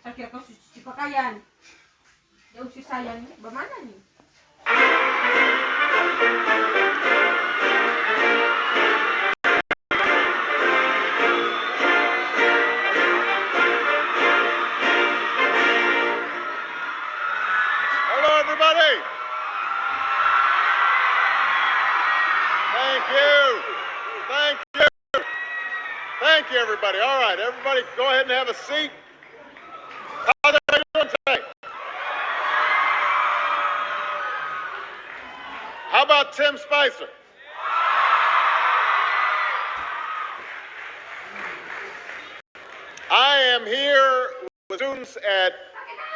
Saya kira kau cuci pakaian. Jauh si sayang, bagaimana nih? Hello, everybody. Thank you. Thank you. Thank you, everybody. All right, everybody, go ahead and have a seat. How's everybody doing today? How about Tim Spicer? I am here with students at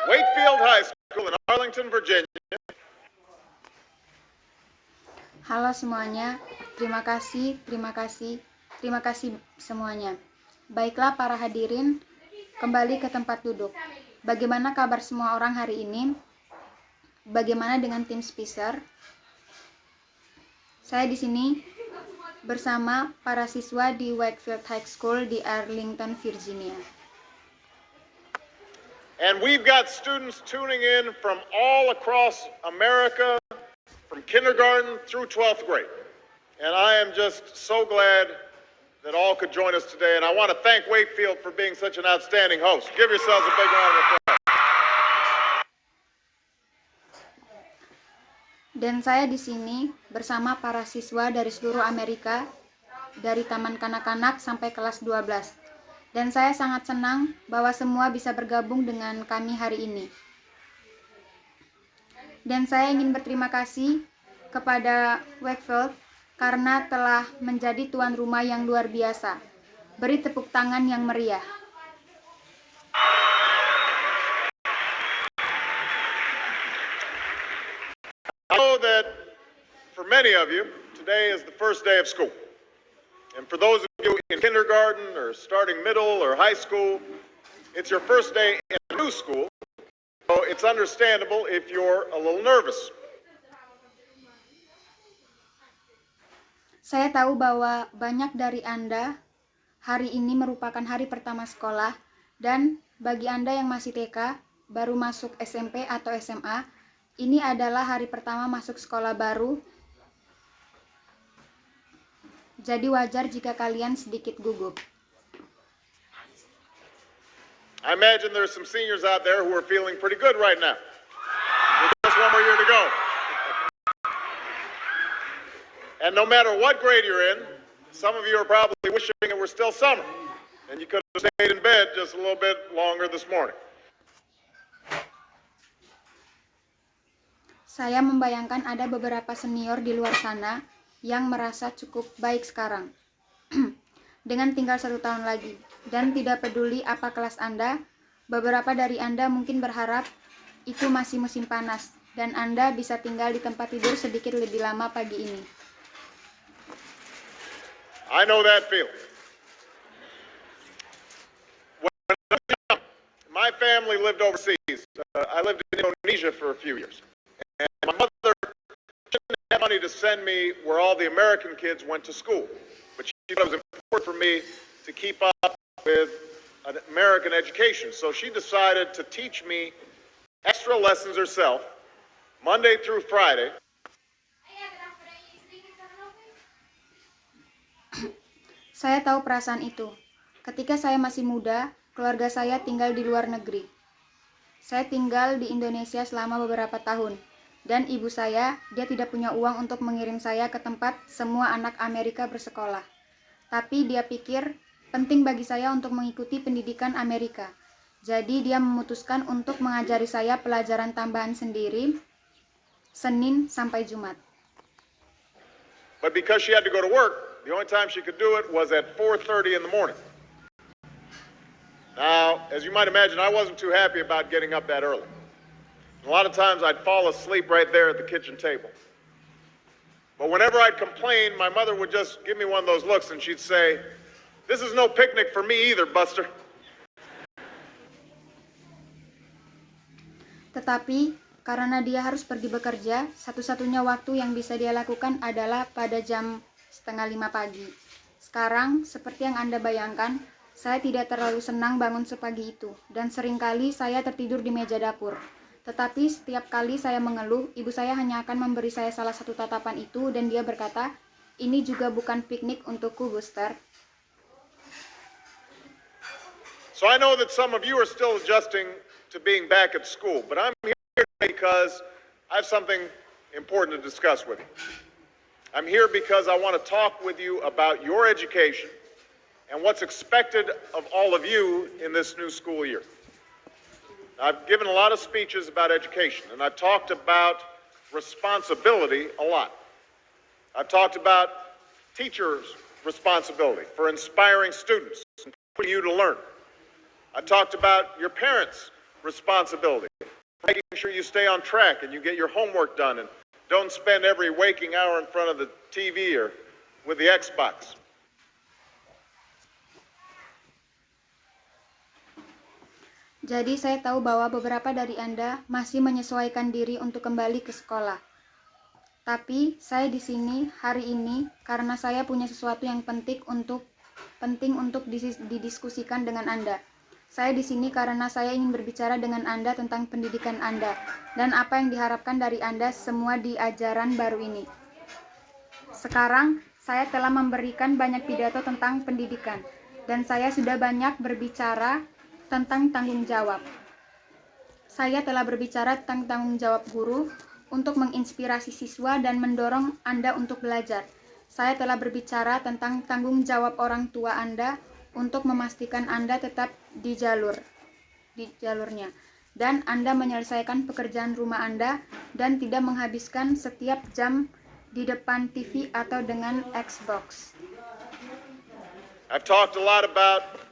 Wakefield High School in Arlington, Virginia. Halo semuanya, terima kasih semuanya. Baiklah para hadirin, kembali ke tempat duduk. Bagaimana kabar semua orang hari ini? Bagaimana dengan tim Spicer? Saya di sini bersama para siswa di Wakefield High School di Arlington, Virginia. And we've got students tuning in from all across America, from kindergarten through 12th grade. And I am just so glad that all could join us today. And I want to thank Wakefield for being such an outstanding host. Give yourselves a big round of applause. Dan saya di sini bersama para siswa dari seluruh Amerika, dari taman kanak-kanak sampai kelas 12. Dan saya sangat senang bahwa semua bisa bergabung dengan kami hari ini. Dan saya ingin berterima kasih kepada Wakefield karena telah menjadi tuan rumah yang luar biasa. Beri tepuk tangan yang meriah. I know that for many of you, today is the first day of school. And for those of you in kindergarten or starting middle or high school, it's your first day in a new school. So it's understandable if you're a little nervous. Saya tahu bahwa banyak dari Anda hari ini merupakan hari pertama sekolah, dan bagi Anda yang masih TK, baru masuk SMP atau SMA, ini adalah hari pertama masuk sekolah baru. Jadi wajar jika kalian sedikit gugup. I imagine there's some seniors out there who are feeling pretty good right now. With just one more year to go. And no matter what grade you're in, some of you are probably wishing it were still summer. And you could have stayed in bed just a little bit longer this morning. Saya membayangkan ada beberapa senior di luar sana yang merasa cukup baik sekarang. Dengan tinggal 1 tahun lagi. Dan tidak peduli apa kelas Anda, beberapa dari Anda mungkin berharap itu masih musim panas, dan Anda bisa tinggal di tempat tidur sedikit lebih lama pagi ini. I know that feeling. When I was young, my family lived overseas. I lived in Indonesia for a few years. And my mother didn't have money to send me where all the American kids went to school. But she thought it was important for me to keep up with an American education. So she decided to teach me extra lessons herself, Monday through Friday. Saya tahu perasaan itu. Ketika saya masih muda, keluarga saya tinggal di luar negeri. Saya tinggal di Indonesia selama beberapa tahun. Dan ibu saya, dia tidak punya uang untuk mengirim saya ke tempat semua anak Amerika bersekolah. Tapi dia pikir penting bagi saya untuk mengikuti pendidikan Amerika. Jadi dia memutuskan untuk mengajari saya pelajaran tambahan sendiri, Senin sampai Jumat. But because she had to go to work, the only time she could do it was at 4:30 in the morning. Now, as you might imagine, I wasn't too happy about getting up that early. A lot of times I'd fall asleep right there at the kitchen table. But whenever I'd complain, my mother would just give me one of those looks and she'd say, "This is no picnic for me either, Buster." Tetapi karena dia harus pergi bekerja, satu-satunya waktu yang bisa dia lakukan adalah pada jam 4:30 pagi. Sekarang, seperti yang Anda bayangkan, Saya tidak terlalu senang bangun sepagi itu, dan seringkali saya tertidur di meja dapur. Tetapi setiap kali saya mengeluh, ibu saya hanya akan memberi saya salah satu tatapan itu, dan dia berkata, "Ini juga bukan piknik untukku, Buster." So I know that some of you are still adjusting to being back at school, but I'm here today because I have something important to discuss with you. I'm here because I want to talk with you about your education and what's expected of all of you in this new school year. I've given a lot of speeches about education, and I've talked about responsibility a lot. I've talked about teachers' responsibility for inspiring students and putting you to learn. I talked about your parents' responsibility for making sure you stay on track and you get your homework done and don't spend every waking hour in front of the TV or with the Xbox. Jadi saya tahu bahwa beberapa dari Anda masih menyesuaikan diri untuk kembali ke sekolah. Tapi saya di sini hari ini karena saya punya sesuatu yang penting untuk didiskusikan dengan Anda. Saya di sini karena saya ingin berbicara dengan Anda tentang pendidikan Anda dan apa yang diharapkan dari Anda semua di ajaran baru ini. Sekarang saya telah memberikan banyak pidato tentang pendidikan dan saya sudah banyak berbicara tentang tanggung jawab. Saya telah berbicara tentang tanggung jawab guru untuk menginspirasi siswa dan mendorong Anda untuk belajar. Saya telah berbicara tentang tanggung jawab orang tua Anda untuk memastikan Anda tetap di jalurnya, dan Anda menyelesaikan pekerjaan rumah Anda dan tidak menghabiskan setiap jam di depan TV atau dengan Xbox. I've talked a lot about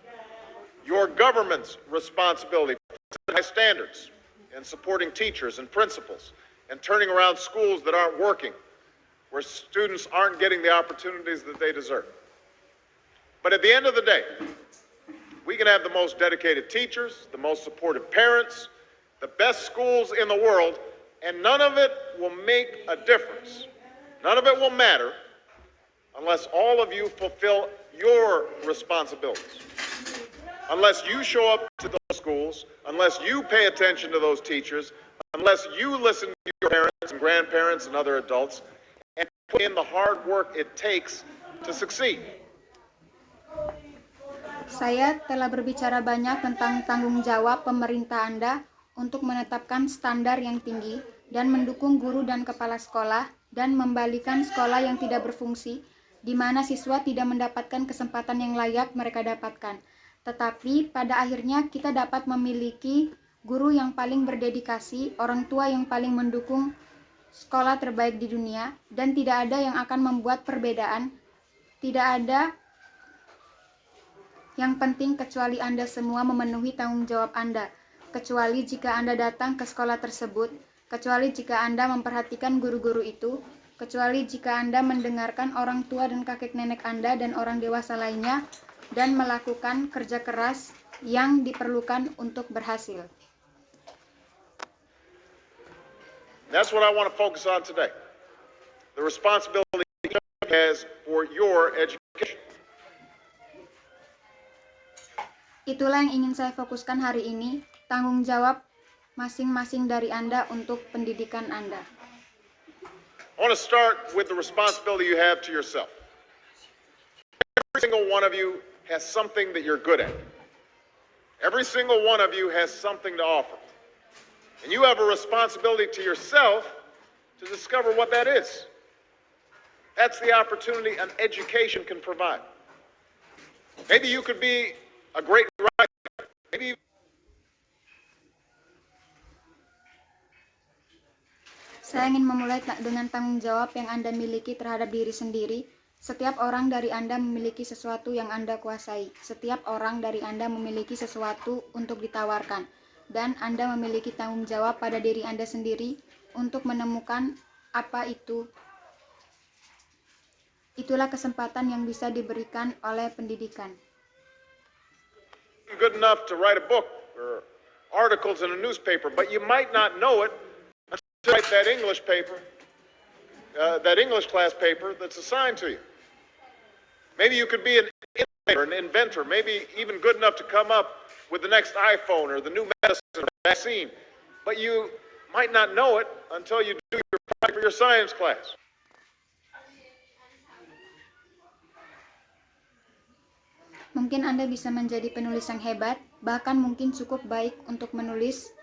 your government's responsibility for high standards and supporting teachers and principals and turning around schools that aren't working, where students aren't getting the opportunities that they deserve. But at the end of the day, we can have the most dedicated teachers, the most supportive parents, the best schools in the world, and none of it will make a difference. None of it will matter unless all of you fulfill your responsibilities. Unless you show up to those schools, unless you pay attention to those teachers, unless you listen to your parents and grandparents and other adults, and put in the hard work it takes to succeed. Saya telah berbicara banyak tentang tanggung jawab pemerintah Anda untuk menetapkan standar yang tinggi dan mendukung guru dan kepala sekolah dan membalikan sekolah yang tidak berfungsi, di mana siswa tidak mendapatkan kesempatan yang layak mereka dapatkan. Tetapi pada akhirnya kita dapat memiliki guru yang paling berdedikasi, orang tua yang paling mendukung sekolah terbaik di dunia, dan tidak ada yang akan membuat perbedaan. Tidak ada yang penting kecuali Anda semua memenuhi tanggung jawab Anda, kecuali jika Anda datang ke sekolah tersebut, kecuali jika Anda memperhatikan guru-guru itu, kecuali jika Anda mendengarkan orang tua dan kakek nenek Anda dan orang dewasa lainnya, dan melakukan kerja keras yang diperlukan untuk berhasil. That's what I want to focus on today. The responsibility each has for your education. Itulah yang ingin saya fokuskan hari ini, tanggung jawab masing-masing dari Anda untuk pendidikan Anda. I want to start with the responsibility you have to yourself. Every single one of you has something that you're good at. Every single one of you has something to offer. And you have a responsibility to yourself to discover what that is. That's the opportunity an education can provide. Maybe you could be a great writer. Maybe Saya ingin memulai dengan tanggung jawab yang Anda miliki terhadap diri sendiri. Setiap orang dari Anda memiliki sesuatu yang Anda kuasai. Setiap orang dari Anda memiliki sesuatu untuk ditawarkan. Dan Anda memiliki tanggung jawab pada diri Anda sendiri untuk menemukan apa itu. Itulah kesempatan yang bisa diberikan oleh pendidikan. good enough to write a book or articles in a newspaper, but you might not know it until you write that English paper, that English class paper that's assigned to you. Maybe you could be an an inventor, maybe even good enough to come up with the next iPhone or the new medicine or vaccine, but you might not know it until you do your project for your science class. Mungkin Anda bisa menjadi penulis yang hebat, bahkan mungkin cukup baik untuk menulis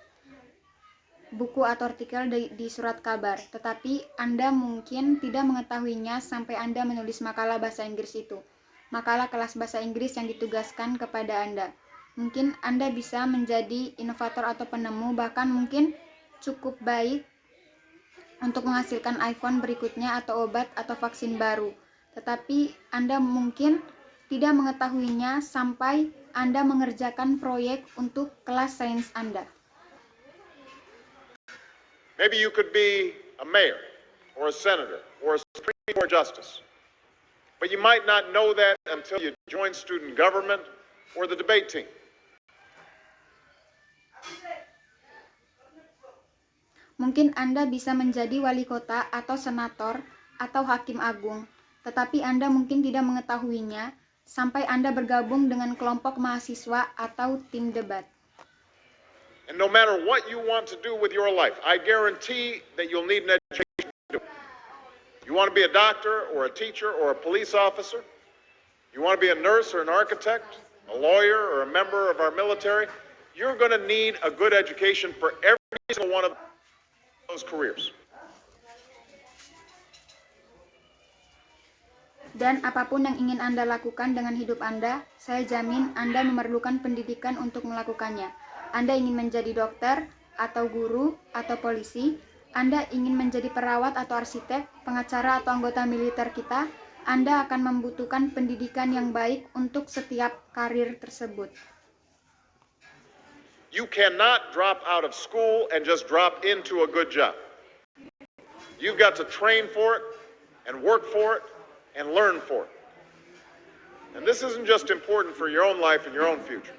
buku atau artikel di surat kabar, tetapi Anda mungkin tidak mengetahuinya sampai Anda menulis makalah bahasa Inggris itu. Makalah kelas bahasa Inggris yang ditugaskan kepada Anda. Mungkin Anda bisa menjadi inovator atau penemu, bahkan mungkin cukup baik untuk menghasilkan iPhone berikutnya atau obat atau vaksin baru. Tetapi Anda mungkin tidak mengetahuinya sampai Anda mengerjakan proyek untuk kelas sains Anda. Maybe you could be a mayor or a senator or a Supreme Court justice. But you might not know that until you join student government or the debate team. Mungkin Anda bisa menjadi wali kota atau senator atau hakim agung, tetapi Anda mungkin tidak mengetahuinya sampai Anda bergabung dengan kelompok mahasiswa atau tim debat. And no matter what you want to do with your life, I guarantee that you'll need an education to do it. You want to be a doctor or a teacher or a police officer? You want to be a nurse or an architect, a lawyer or a member of our military? You're going to need a good education for every single one of those careers. Dan apapun yang ingin Anda lakukan dengan hidup Anda, saya jamin Anda memerlukan pendidikan untuk melakukannya. Anda ingin menjadi dokter, atau guru, atau polisi, Anda ingin menjadi perawat atau arsitek, pengacara atau anggota militer kita, Anda akan membutuhkan pendidikan yang baik untuk setiap karir tersebut. You cannot drop out of school and just drop into a good job. You've got to train for it, and work for it, and learn for it. And this isn't just important for your own life and your own future.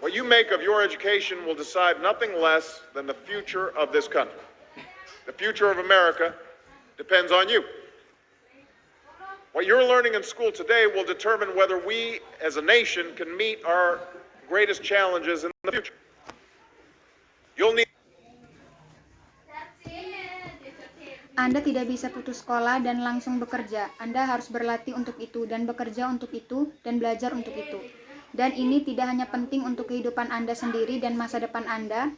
What you make of your education will decide nothing less than the future of this country. The future of America depends on you. What you're learning in school today will determine whether we as a nation can meet our greatest challenges in the future. You'll need Anda tidak bisa putus sekolah dan langsung bekerja. Anda harus berlatih untuk itu dan bekerja untuk itu dan belajar untuk itu. Dan ini tidak hanya penting untuk kehidupan Anda sendiri dan masa depan Anda.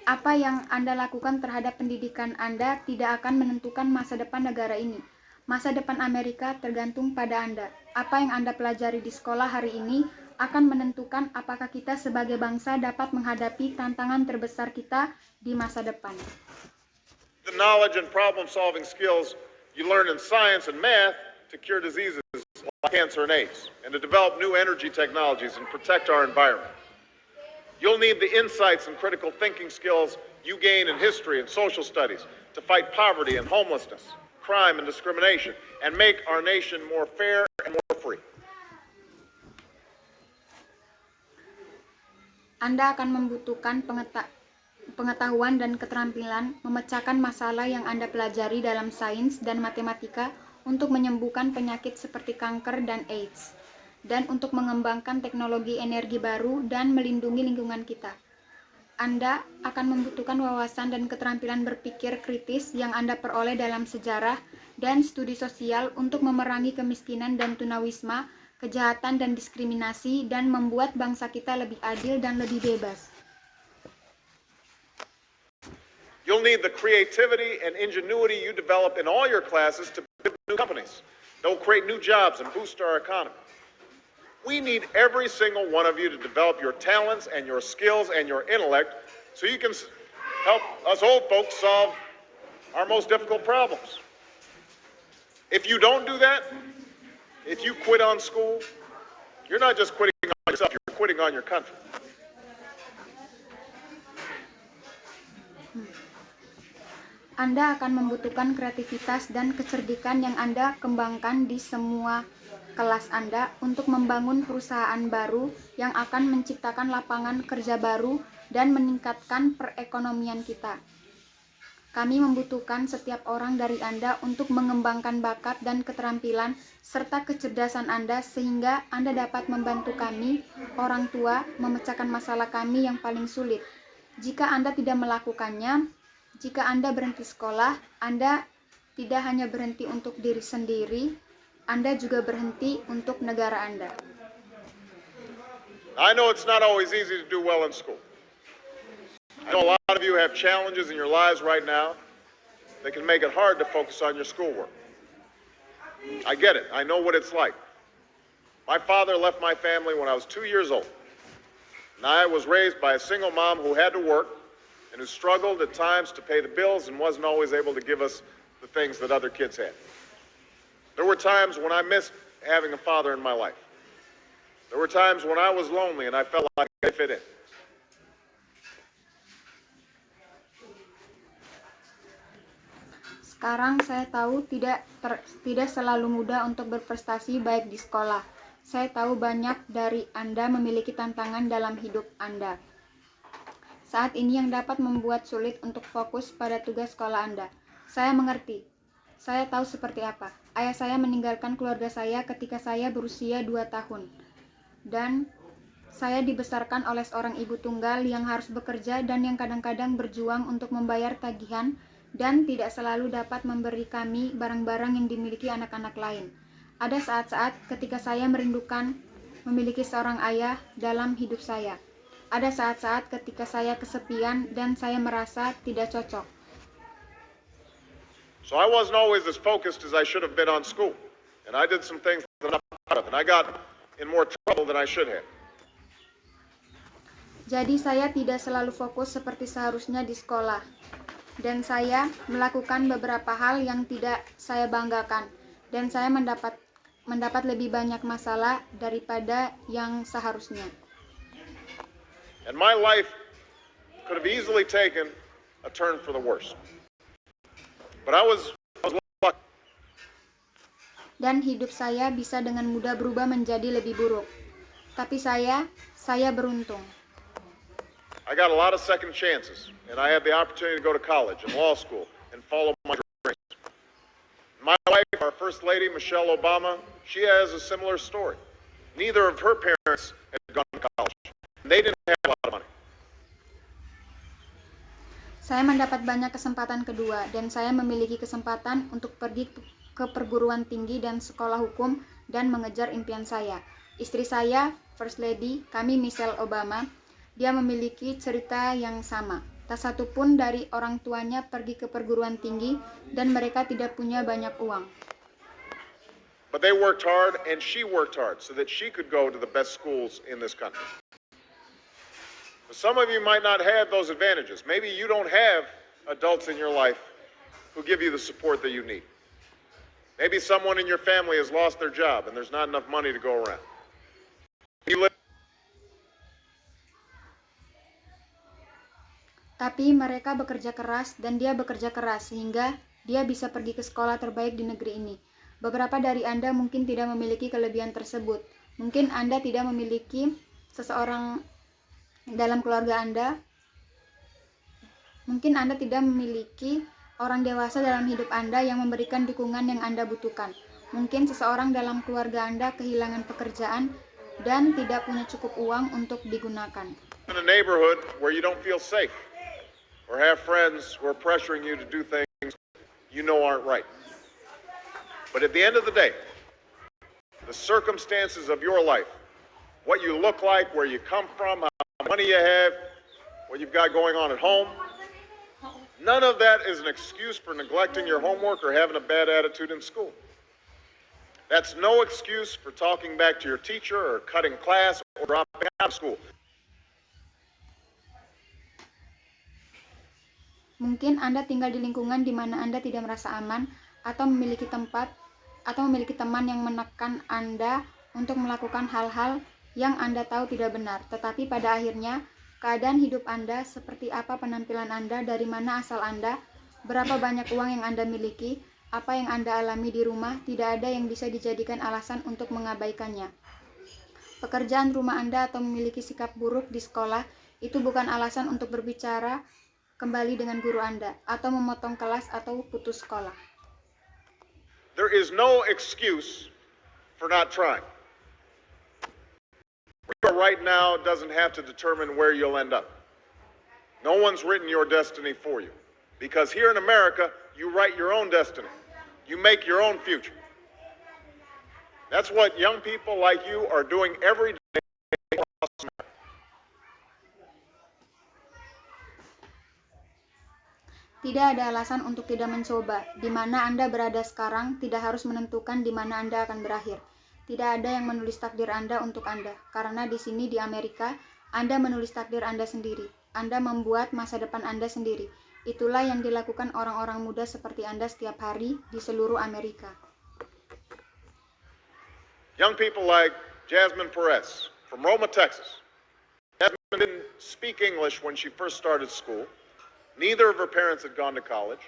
Apa yang Anda lakukan terhadap pendidikan Anda tidak akan menentukan masa depan negara ini. Masa depan Amerika tergantung pada Anda. Apa yang Anda pelajari di sekolah hari ini akan menentukan apakah kita sebagai bangsa dapat menghadapi tantangan terbesar kita di masa depan. the knowledge and problem-solving skills you learn in science and math to cure diseases like cancer and AIDS, and to develop new energy technologies and protect our environment. You'll need the insights and critical thinking skills you gain in history and social studies to fight poverty and homelessness, crime and discrimination, and make our nation more fair and more free. Anda akan membutuhkan pengetahuan dan keterampilan memecahkan masalah yang Anda pelajari dalam sains dan matematika untuk menyembuhkan penyakit seperti kanker dan AIDS, dan untuk mengembangkan teknologi energi baru dan melindungi lingkungan kita. Anda akan membutuhkan wawasan dan keterampilan berpikir kritis yang Anda peroleh dalam sejarah dan studi sosial untuk memerangi kemiskinan dan tunawisma, kejahatan dan diskriminasi, dan membuat bangsa kita lebih adil dan lebih bebas. You'll need the creativity and ingenuity you develop in all your classes to build new companies. They'll create new jobs and boost our economy. We need every single one of you to develop your talents and your skills and your intellect so you can help us old folks solve our most difficult problems. If you don't do that, if you quit on school, you're not just quitting on yourself, you're quitting on your country. Anda akan membutuhkan kreativitas dan kecerdikan yang Anda kembangkan di semua kelas Anda untuk membangun perusahaan baru yang akan menciptakan lapangan kerja baru dan meningkatkan perekonomian kita. Kami membutuhkan setiap orang dari Anda untuk mengembangkan bakat dan keterampilan serta kecerdasan Anda sehingga Anda dapat membantu kami, orang tua, memecahkan masalah kami yang paling sulit. Jika Anda tidak melakukannya, jika Anda berhenti sekolah, Anda tidak hanya berhenti untuk diri sendiri, Anda juga berhenti untuk negara Anda. I know it's not always easy to do well in school. I know a lot of you have challenges in your lives right now that can make it hard to focus on your schoolwork. I get it. I know what it's like. My father left my family when I was 2 years old. And I was raised by a single mom who had to work and who struggled at times to pay the bills and wasn't always able to give us the things that other kids had. There were times when I missed having a father in my life. There were times when I was lonely and I felt like I didn't fit in. Sekarang saya tahu tidak selalu mudah untuk berprestasi baik di sekolah. Saya tahu banyak dari Anda memiliki tantangan dalam hidup Anda saat ini yang dapat membuat sulit untuk fokus pada tugas sekolah Anda. Saya mengerti. Saya tahu seperti apa. Ayah saya meninggalkan keluarga saya ketika saya berusia 2 tahun. Dan saya dibesarkan oleh seorang ibu tunggal yang harus bekerja dan yang kadang-kadang berjuang untuk membayar tagihan dan tidak selalu dapat memberi kami barang-barang yang dimiliki anak-anak lain. Ada saat-saat ketika saya merindukan memiliki seorang ayah dalam hidup saya. Ada saat-saat ketika saya kesepian dan saya merasa tidak cocok. So I wasn't always as focused as I should have been on school. And I did some things that I'm not proud of. And I got in more trouble than I should have. Jadi saya tidak selalu fokus seperti seharusnya di sekolah. Dan saya melakukan beberapa hal yang tidak saya banggakan. Dan saya mendapat lebih banyak masalah daripada yang seharusnya. And my life could have easily taken a turn for the worse. But I was lucky. Dan hidup saya bisa dengan mudah berubah menjadi lebih buruk. Tapi saya beruntung. I got a lot of second chances, and I had the opportunity to go to college and law school and follow my dreams. My wife, our First Lady, Michelle Obama, she has a similar story. Neither of her parents had gone to college, and they didn't have a lot of money. Saya mendapat banyak kesempatan kedua, dan saya memiliki kesempatan untuk pergi ke perguruan tinggi dan sekolah hukum dan mengejar impian saya. Istri saya, First Lady, kami Michelle Obama, dia memiliki cerita yang sama. Tak satu pun dari orang tuanya pergi ke perguruan tinggi dan mereka tidak punya banyak uang. But they worked hard and she worked hard so that she could go to the best schools in this country. But some of you might not have those advantages. Maybe you don't have adults in your life who give you the support that you need. Maybe someone in your family has lost their job and there's not enough money to go around. You live Tapi mereka bekerja keras dan dia bekerja keras sehingga dia bisa pergi ke sekolah terbaik di negeri ini. Beberapa dari Anda mungkin tidak memiliki kelebihan tersebut. Mungkin Anda tidak memiliki seseorang dalam keluarga Anda. Mungkin Anda tidak memiliki orang dewasa dalam hidup Anda yang memberikan dukungan yang Anda butuhkan. Mungkin seseorang dalam keluarga Anda kehilangan pekerjaan dan tidak punya cukup uang untuk digunakan. in a neighborhood where you don't feel safe or have friends who are pressuring you to do things you know aren't right. But at the end of the day, the circumstances of your life, what you look like, where you come from, how much money you have, what you've got going on at home, none of that is an excuse for neglecting your homework or having a bad attitude in school. That's no excuse for talking back to your teacher or cutting class or dropping out of school. Mungkin Anda tinggal di lingkungan di mana Anda tidak merasa aman atau memiliki teman yang menekan Anda untuk melakukan hal-hal yang Anda tahu tidak benar. Tetapi pada akhirnya, keadaan hidup Anda, seperti apa penampilan Anda, dari mana asal Anda, berapa banyak uang yang Anda miliki, apa yang Anda alami di rumah, tidak ada yang bisa dijadikan alasan untuk mengabaikannya. Pekerjaan rumah Anda atau memiliki sikap buruk di sekolah, itu bukan alasan untuk berbicara kembali dengan guru Anda, atau memotong kelas atau putus sekolah. There is no excuse for not trying. Where you are right now doesn't have to determine where you'll end up. No one's written your destiny for you. Because here in America, you write your own destiny. You make your own future. That's what young people like you are doing every day across America. Tidak ada alasan untuk tidak mencoba. Di mana Anda berada sekarang tidak harus menentukan di mana Anda akan berakhir. Tidak ada yang menulis takdir Anda untuk Anda, karena di sini di Amerika, Anda menulis takdir Anda sendiri. Anda membuat masa depan Anda sendiri. Itulah yang dilakukan orang-orang muda seperti Anda setiap hari di seluruh Amerika. Young people like Jasmine Perez from Roma, Texas. Jasmine didn't speak English when she first started school. Neither of her parents had gone to college.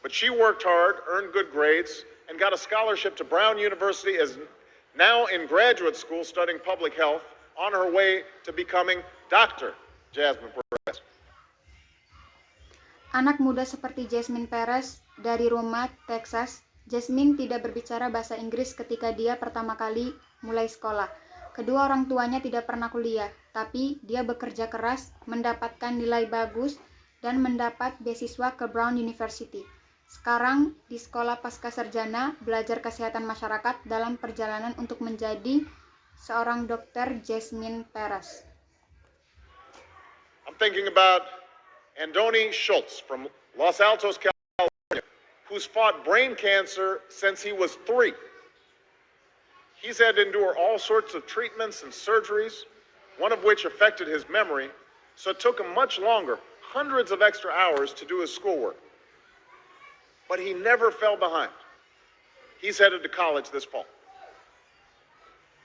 But she worked hard, earned good grades, and got a scholarship to Brown University, as now in graduate school studying public health, on her way to becoming Dr. Jasmine Perez. Anak muda seperti Jasmine Perez dari Roma, Texas. Jasmine tidak berbicara bahasa Inggris ketika dia pertama kali mulai sekolah. Kedua orang tuanya tidak pernah kuliah, tapi dia bekerja keras, mendapatkan nilai bagus, dan mendapat beasiswa ke Brown University. Sekarang di sekolah pasca sarjana belajar kesehatan masyarakat dalam perjalanan untuk menjadi seorang dokter. Jasmine Perez. I'm thinking about Andoni Schultz from Los Altos, California, who's fought brain cancer since he was 3. He's had to endure all sorts of treatments and surgeries, one of which affected his memory, so it took him much longer, hundreds of extra hours to do his schoolwork. But he never fell behind. He's headed to college this fall.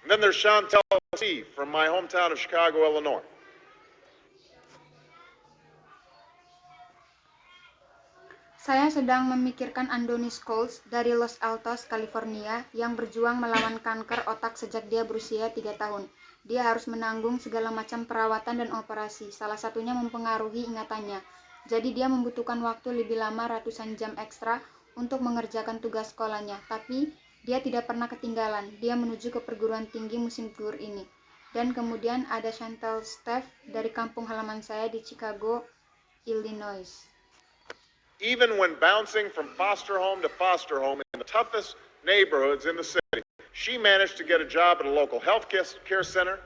And then there's Chantel T. from my hometown of Chicago, Illinois. Saya sedang memikirkan Andoni Schultz dari Los Altos, California, yang berjuang melawan kanker otak sejak dia berusia 3 tahun. Dia harus menanggung segala macam perawatan dan operasi, salah satunya mempengaruhi ingatannya. Jadi dia membutuhkan waktu lebih lama, ratusan jam ekstra untuk mengerjakan tugas sekolahnya. Tapi dia tidak pernah ketinggalan, dia menuju ke perguruan tinggi musim gugur ini. Dan kemudian ada Chantel Steph dari kampung halaman saya di Chicago, Illinois. Even when bouncing from foster home to foster home in the toughest neighborhoods in the city, she managed to get a job at a local health care center,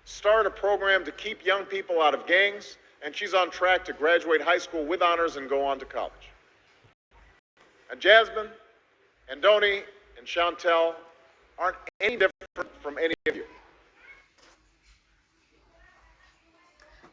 start a program to keep young people out of gangs, and she's on track to graduate high school with honors and go on to college. And Jasmine, Andoni, and Chantel aren't any different from any of you.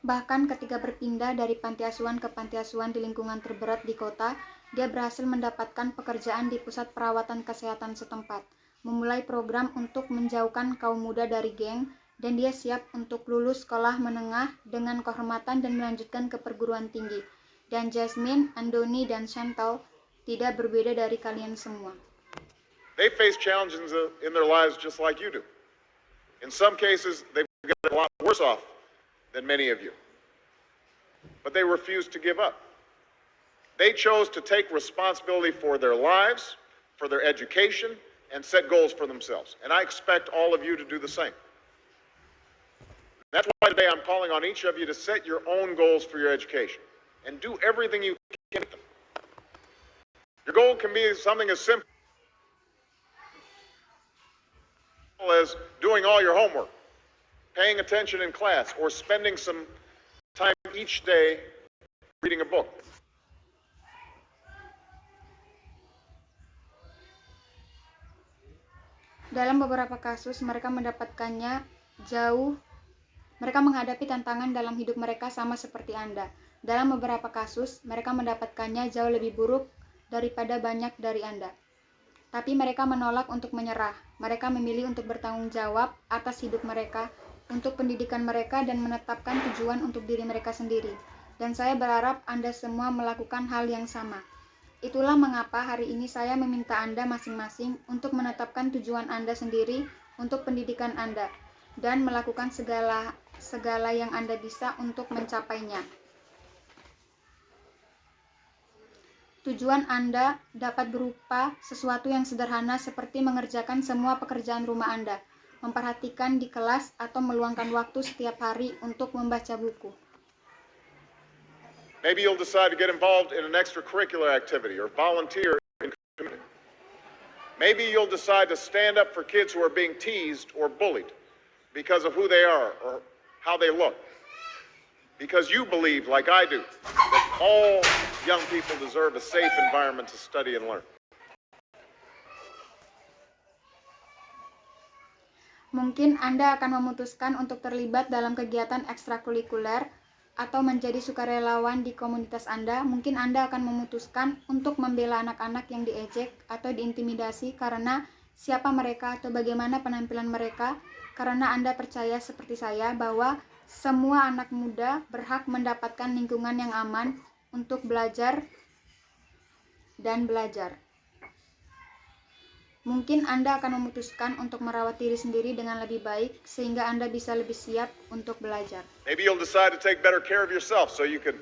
Bahkan ketika berpindah dari panti asuhan ke panti asuhan di lingkungan terberat di kota, dia berhasil mendapatkan pekerjaan di pusat perawatan kesehatan setempat, memulai program untuk menjauhkan kaum muda dari geng, dan dia siap untuk lulus sekolah menengah dengan kehormatan dan melanjutkan ke perguruan tinggi. Dan Jasmine, Andoni, dan Chantal tidak berbeda dari kalian semua. They face challenges in their lives just like you do. In some cases, they've got a lot worse off than many of you. But they refused to give up. They chose to take responsibility for their lives, for their education, and set goals for themselves. And I expect all of you to do the same. That's why today I'm calling on each of you to set your own goals for your education and do everything you can. Your goal can be something as simple as doing all your homework, paying attention in class, or spending some time each day reading a book. Dalam beberapa kasus, mereka menghadapi tantangan dalam hidup mereka sama seperti Anda. Dalam beberapa kasus, mereka mendapatkannya jauh lebih buruk daripada banyak dari Anda. Tapi mereka menolak untuk menyerah. Mereka memilih untuk bertanggung jawab atas hidup mereka, untuk pendidikan mereka, dan menetapkan tujuan untuk diri mereka sendiri. Dan saya berharap Anda semua melakukan hal yang sama. Itulah mengapa hari ini saya meminta Anda masing-masing untuk menetapkan tujuan Anda sendiri untuk pendidikan Anda, dan melakukan segala yang Anda bisa untuk mencapainya. Tujuan Anda dapat berupa sesuatu yang sederhana seperti mengerjakan semua pekerjaan rumah Anda, memperhatikan di kelas, atau meluangkan waktu setiap hari untuk membaca buku. Maybe you'll decide to get involved in an extracurricular activity or volunteer in a community. Maybe you'll decide to stand up for kids who are being teased or bullied because of who they are or how they look. Because you believe, like I do, that all young people deserve a safe environment to study and learn. Mungkin Anda akan memutuskan untuk terlibat dalam kegiatan ekstrakurikuler atau menjadi sukarelawan di komunitas Anda. Mungkin Anda akan memutuskan untuk membela anak-anak yang diejek atau diintimidasi karena siapa mereka atau bagaimana penampilan mereka, karena Anda percaya seperti saya bahwa semua anak muda berhak mendapatkan lingkungan yang aman untuk belajar dan belajar. Mungkin Anda akan memutuskan untuk merawat diri sendiri dengan lebih baik sehingga Anda bisa lebih siap untuk belajar. Maybe you'll decide to take better care of yourself so you can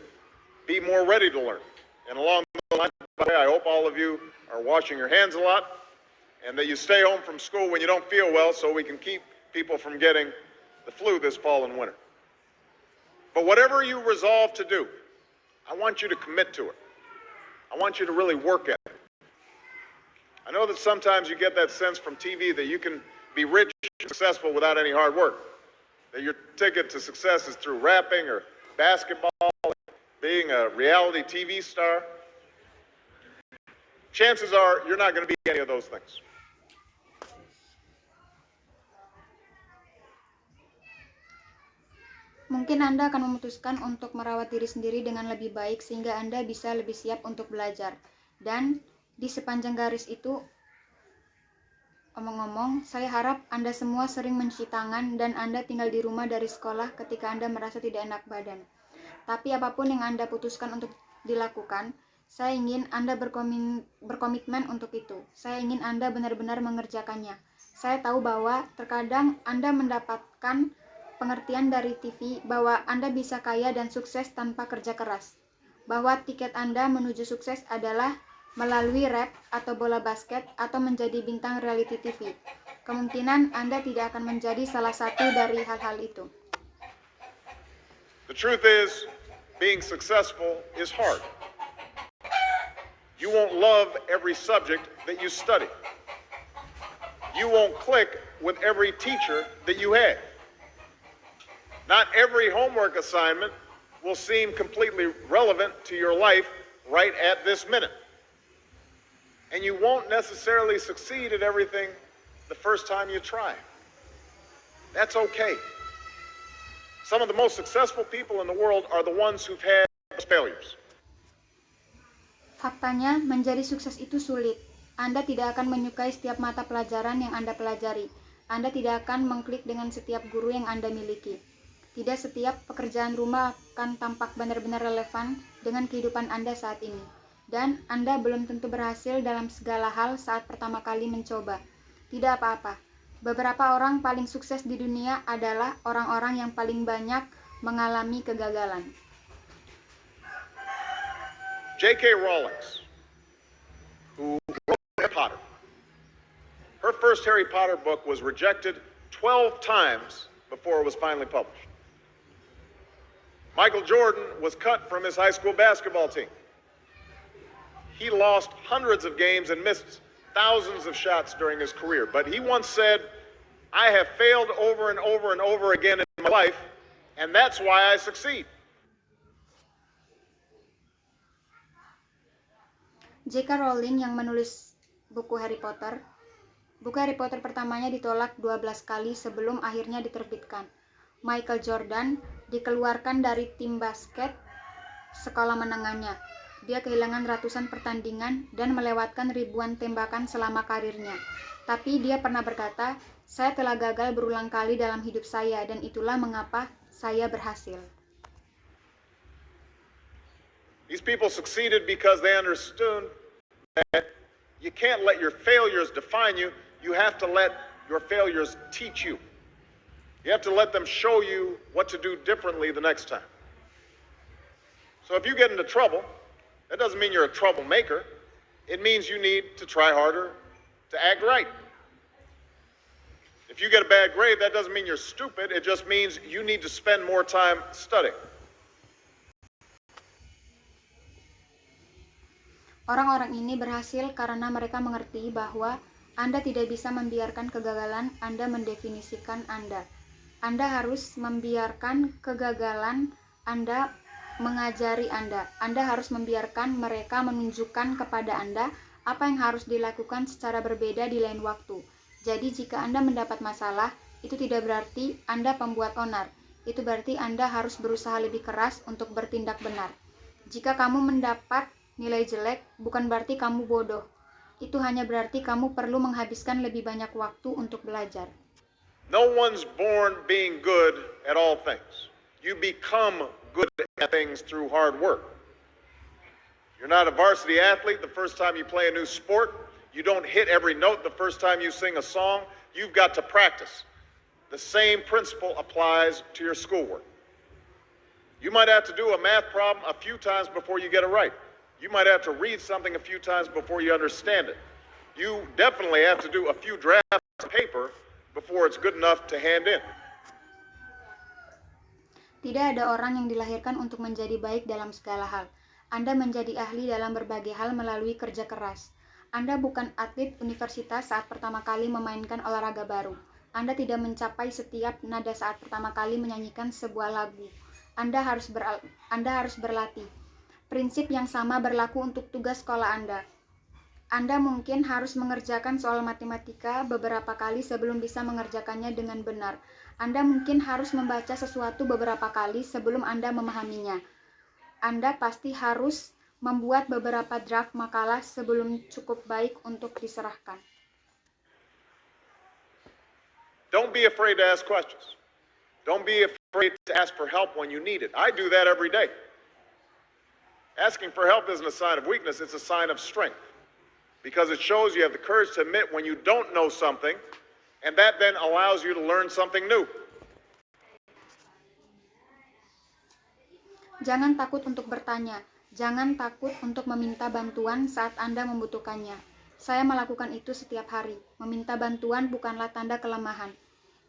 be more ready to learn. And along the line, I hope all of you are washing your hands a lot and that you stay home from school when you don't feel well so we can keep people from getting the flu this fall and winter. But whatever you resolve to do, I want you to commit to it. I want you to really work at it. I know that sometimes you get that sense from TV that you can be rich and successful without any hard work. That your ticket to success is through rapping or basketball, being a reality TV star. Chances are you're not going to be any of those things. Mungkin Anda akan memutuskan untuk merawat diri sendiri dengan lebih baik sehingga Anda bisa lebih siap untuk belajar. Dan di sepanjang garis itu, omong-omong, saya harap Anda semua sering mencuci tangan dan Anda tinggal di rumah dari sekolah ketika Anda merasa tidak enak badan. Tapi apapun yang Anda putuskan untuk dilakukan, saya ingin Anda berkomitmen untuk itu. Saya ingin Anda benar-benar mengerjakannya. Saya tahu bahwa terkadang Anda mendapatkan pengertian dari TV bahwa Anda bisa kaya dan sukses tanpa kerja keras. Bahwa tiket Anda menuju sukses adalah melalui rap atau bola basket atau menjadi bintang reality TV. Kemungkinan Anda tidak akan menjadi salah satu dari hal-hal itu. The truth is, being successful is hard. You won't love every subject that you study. You won't click with every teacher that you had. Not every homework assignment will seem completely relevant to your life right at this minute. And you won't necessarily succeed at everything the first time you try. That's okay. Some of the most successful people in the world are the ones who've had failures. Faktanya, menjadi sukses itu sulit. Anda tidak akan menyukai setiap mata pelajaran yang Anda pelajari. Anda tidak akan mengklik dengan setiap guru yang Anda miliki. Tidak setiap pekerjaan rumah akan tampak benar-benar relevan dengan kehidupan Anda saat ini. Dan Anda belum tentu berhasil dalam segala hal saat pertama kali mencoba. Tidak apa-apa. Beberapa orang paling sukses di dunia adalah orang-orang yang paling banyak mengalami kegagalan. J.K. Rowling, who wrote Harry Potter. Her first Harry Potter book was rejected 12 times before it was finally published. Michael Jordan was cut from his high school basketball team. He lost hundreds of games and missed thousands of shots during his career. But he once said, I have failed over and over and over again in my life, and that's why I succeed. J.K. Rowling yang menulis buku Harry Potter pertamanya ditolak 12 kali sebelum akhirnya diterbitkan. Michael Jordan dikeluarkan dari tim basket sekolah menengahnya. Dia kehilangan ratusan pertandingan dan melewatkan ribuan tembakan selama karirnya. Tapi dia pernah berkata, saya telah gagal berulang kali dalam hidup saya dan itulah mengapa saya berhasil. These people succeeded because they understood that you can't let your failures define you. You have to let your failures teach you. You have to let them show you what to do differently the next time. So if you get into trouble, That doesn't mean you're a troublemaker. It means you need to try harder to act right. If you get a bad grade, that doesn't mean you're stupid. It just means you need to spend more time studying. Orang-orang ini berhasil karena mereka mengerti bahwa Anda tidak bisa membiarkan kegagalan Anda mendefinisikan Anda. Anda harus membiarkan kegagalan Anda mengajari Anda. Anda harus membiarkan mereka menunjukkan kepada Anda apa yang harus dilakukan secara berbeda di lain waktu. Jadi jika Anda mendapat masalah, itu tidak berarti Anda pembuat onar. Itu berarti Anda harus berusaha lebih keras untuk bertindak benar. Jika kamu mendapat nilai jelek, bukan berarti kamu bodoh. Itu hanya berarti kamu perlu menghabiskan lebih banyak waktu untuk belajar. No one's born being good at all things. You become good at things through hard work. You're not a varsity athlete the first time you play a new sport. You don't hit every note the first time you sing a song. You've got to practice. The same principle applies to your schoolwork. You might have to do a math problem a few times before you get it right. You might have to read something a few times before you understand it. You definitely have to do a few drafts of paper before it's good enough to hand in. Tidak ada orang yang dilahirkan untuk menjadi baik dalam segala hal. Anda menjadi ahli dalam berbagai hal melalui kerja keras. Anda bukan atlet universitas saat pertama kali memainkan olahraga baru. Anda tidak mencapai setiap nada saat pertama kali menyanyikan sebuah lagu. Anda harus berlatih. Prinsip yang sama berlaku untuk tugas sekolah Anda. Anda mungkin harus mengerjakan soal matematika beberapa kali sebelum bisa mengerjakannya dengan benar. Anda mungkin harus membaca sesuatu beberapa kali sebelum Anda memahaminya. Anda pasti harus membuat beberapa draft makalah sebelum cukup baik untuk diserahkan. Don't be afraid to ask questions. Don't be afraid to ask for help when you need it. I do that every day. Asking for help isn't a sign of weakness, it's a sign of strength. Because it shows you have the courage to admit when you don't know something, and that then allows you to learn something new. Jangan takut untuk bertanya. Jangan takut untuk meminta bantuan saat Anda membutuhkannya. Saya melakukan itu setiap hari. Meminta bantuan bukanlah tanda kelemahan.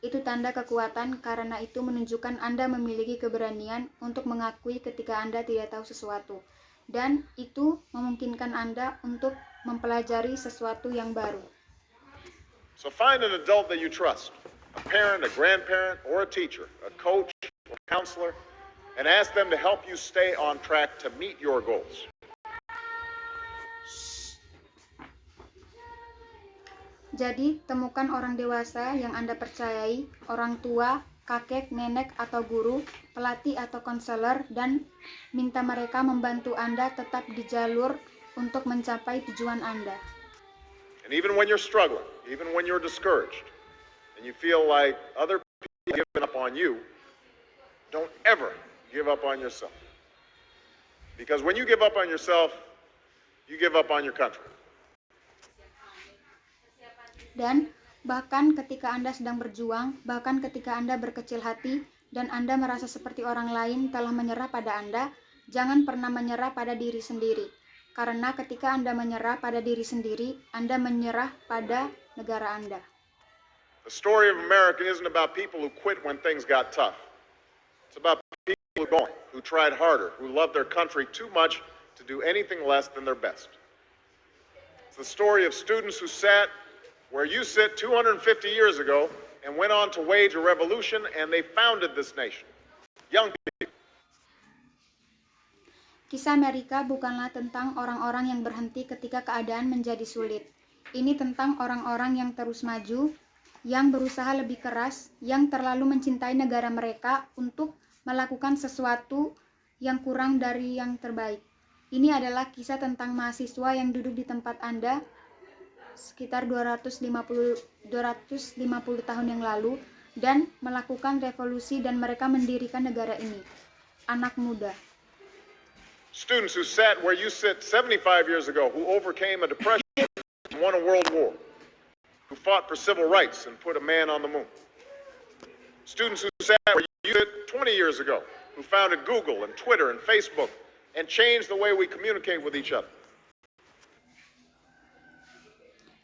Itu tanda kekuatan karena itu menunjukkan Anda memiliki keberanian untuk mengakui ketika Anda tidak tahu sesuatu. Dan itu memungkinkan Anda untuk mempelajari sesuatu yang baru. So find an adult that you trust, a parent, a grandparent, or a teacher, a coach, or a counselor, and ask them to help you stay on track to meet your goals. Jadi, temukan orang dewasa yang Anda percayai, orang tua, kakek, nenek, atau guru, pelatih atau konselor, dan minta mereka membantu Anda tetap di jalur untuk mencapai tujuan Anda. And even when you're struggling, even when you're discouraged, and you feel like other people have given up on you, don't ever give up on yourself. Because when you give up on yourself, you give up on your country. Dan bahkan ketika Anda sedang berjuang, bahkan ketika Anda berkecil hati, dan Anda merasa seperti orang lain telah menyerah pada Anda, jangan pernah menyerah pada diri sendiri. Karena ketika Anda menyerah pada diri sendiri, Anda menyerah pada negara Anda. The story of America isn't about people who quit when things got tough. It's about people who are going, who tried harder, who loved their country too much to do anything less than their best. It's the story of students who sat where you sit 250 years ago and went on to wage a revolution, and they founded this nation. Young people. Kisah Amerika bukanlah tentang orang-orang yang berhenti ketika keadaan menjadi sulit. Ini tentang orang-orang yang terus maju, yang berusaha lebih keras, yang terlalu mencintai negara mereka untuk melakukan sesuatu yang kurang dari yang terbaik. Ini adalah kisah tentang mahasiswa yang duduk di tempat Anda sekitar 250 tahun yang lalu dan melakukan revolusi, dan mereka mendirikan negara ini. Anak muda. Students who sat where you sit 75 years ago, who overcame a depression and won a world war, who fought for civil rights and put a man on the moon. Students who sat where you sit 20 years ago, who founded Google and Twitter and Facebook and change the way we communicate with each other.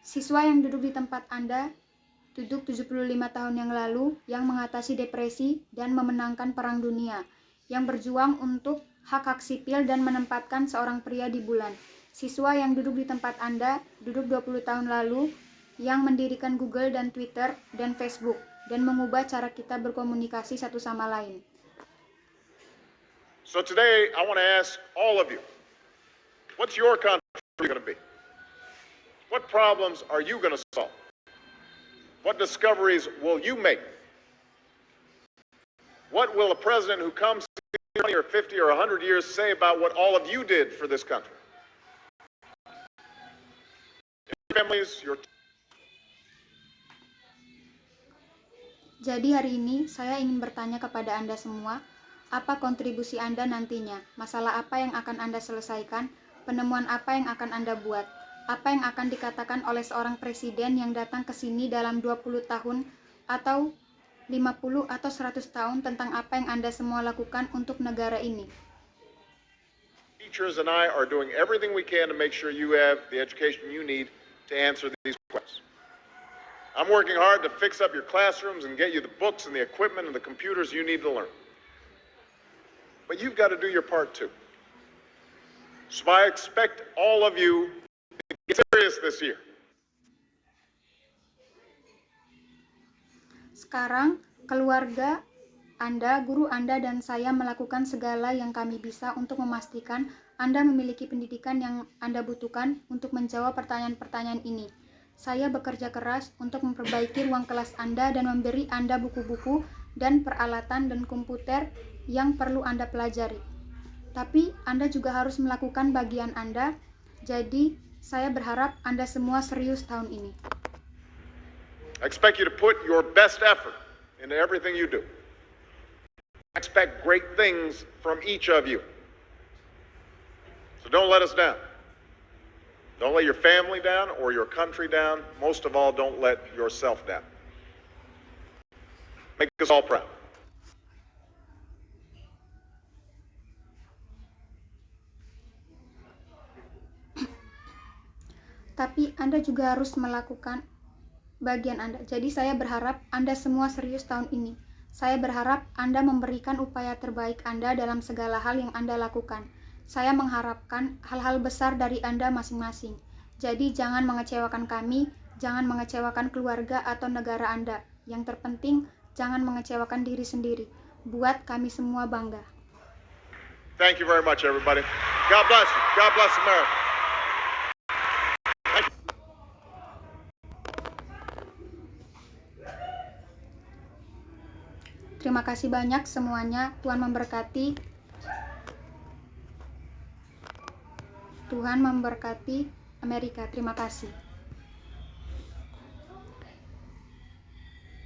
Siswa yang duduk di tempat Anda duduk 75 tahun yang lalu, yang mengatasi depresi dan memenangkan perang dunia, yang berjuang untuk hak-hak sipil dan menempatkan seorang pria di bulan. Siswa yang duduk di tempat Anda duduk 20 tahun lalu, yang mendirikan Google dan Twitter dan Facebook, dan mengubah cara kita berkomunikasi satu sama lain. So today, I want to ask all of you, what's your contribution going to be? What problems are you going to solve? What discoveries will you make? What will a president who comes 20 or 50 or 100 years say about what all of you did for this country? Your families, your... Jadi hari ini saya ingin bertanya kepada Anda semua, apa kontribusi Anda nantinya? Masalah apa yang akan Anda selesaikan? Penemuan apa yang akan Anda buat? Apa yang akan dikatakan oleh seorang presiden yang datang ke sini dalam 20 tahun atau 50 atau 100 tahun tentang apa yang Anda semua lakukan untuk negara ini? Teachers and I are doing everything we can to make sure you have the education you need to answer these questions. I'm working hard to fix up your classrooms and get you the books and the equipment and the computers you need to learn. But you've got to do your part too. So I expect all of you to get serious this year. Sekarang, keluarga Anda, guru Anda, dan saya melakukan segala yang kami bisa untuk memastikan Anda memiliki pendidikan yang Anda butuhkan untuk menjawab pertanyaan-pertanyaan ini. Saya bekerja keras untuk memperbaiki ruang kelas Anda dan memberi Anda buku-buku dan peralatan dan komputer yang perlu Anda pelajari. Tapi Anda juga harus melakukan bagian Anda, jadi saya berharap Anda semua serius tahun ini. I expect you to put your best effort into everything you do. I expect great things from each of you. So don't let us down. Don't let your family down or your country down. Most of all, don't let yourself down. Make us all proud. Tapi Anda juga harus melakukan bagian Anda. Jadi saya berharap Anda semua serius tahun ini. Saya berharap Anda memberikan upaya terbaik Anda dalam segala hal yang Anda lakukan. Saya mengharapkan hal-hal besar dari Anda masing-masing. Jadi jangan mengecewakan kami, jangan mengecewakan keluarga atau negara Anda. Yang terpenting, jangan mengecewakan diri sendiri. Buat kami semua bangga. Thank you very much, everybody. God bless you. God bless America. Terima kasih banyak semuanya. Tuhan memberkati. Tuhan memberkati Amerika. Terima kasih.